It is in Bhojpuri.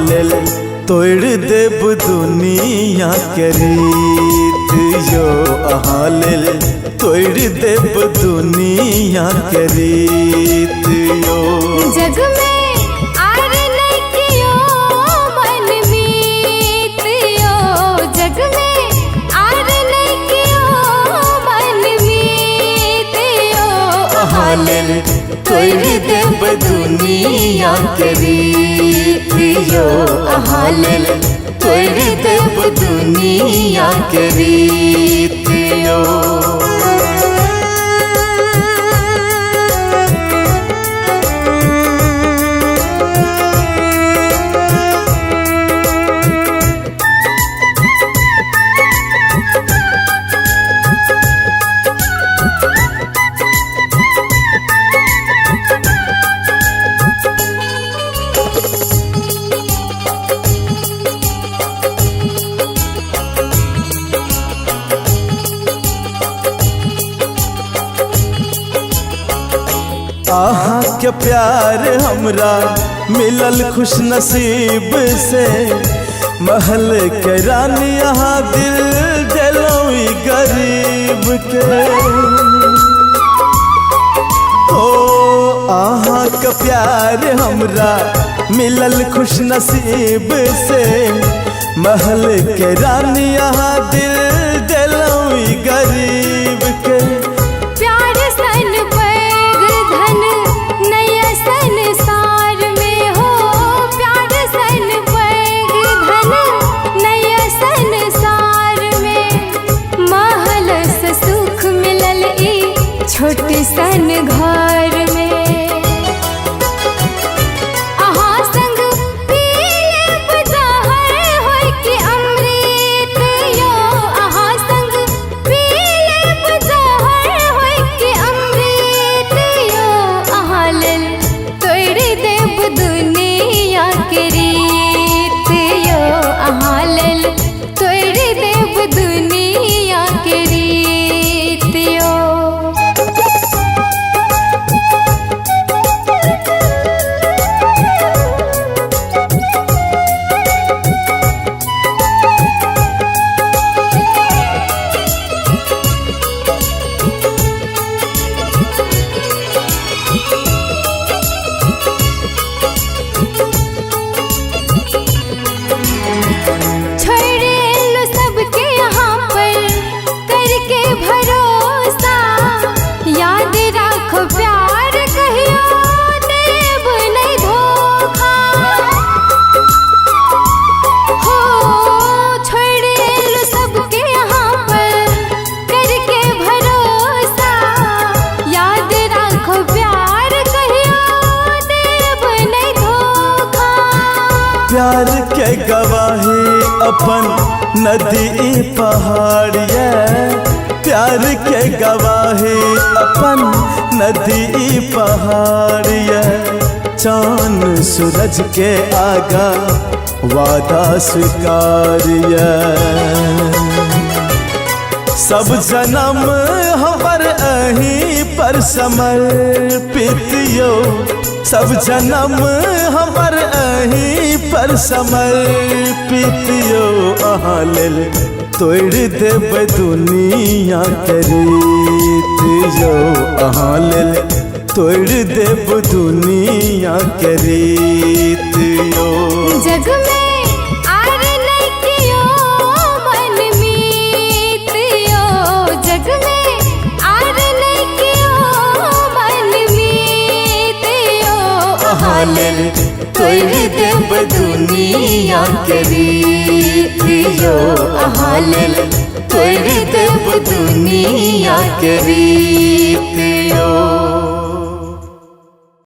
लेल तोड़ देब दुनिया के रीत यो अहाँ लेल तोड़ देब दुनिया के रीत यो। जग में आर नहीं कियो मन मीत यो, जग में आर नहीं कियो मन मीत यो। अहाँ लेल तोड़ देब दुनिया के रीत यो अहाँ लेल तोड़ देब दुनिया के रीत यो। आहा के प्यार हमरा मिलल खुश नसीब से, महल के रानी यहाँ दिल दिलोई गरीब के। ओ आहा के प्यार हमरा मिलल खुश नसीब से, महल के रानी यहाँ दिल दिलोई गरीब के। प्यार सन धन नया संसार में हो, प्यार सन धन नया संसार में। महल से सुख मिलल ई छोटी सन घर में। अहाँ संग पी लेब जहर होय के अमृत यो, अहाँ संग पी लेब जहर होय के अमृत यो। अहाँ लेल तोड़ देब दुनिया के रीत यो, अहाँ लेल तोड़ देब दुनिया के रीत यो। प्यार के गवाही अपन नदी पहाड़ ये, प्यार के गवाही अपन नदी पहाड़ ये। चांद सूरज के आगा वादा स्वीकार ये। सब जन्म हमर अहीं पर समर्पित यो, सब जन्म हमर अहीं पर समर्पित यो। अहाँ लेल तोड़ देब दुनिया के रीत यो, अहाँ लेल तोड़ देब दुनिया के रीत यो। जग में आर नहीं कियो मन मीत यो, जग में आर नहीं कियो मन मीत यो। अहाँ लेल तोड़ देब दुनिया के रीत यो, अहाँ लेल तोड़ देब दुनिया के रीत।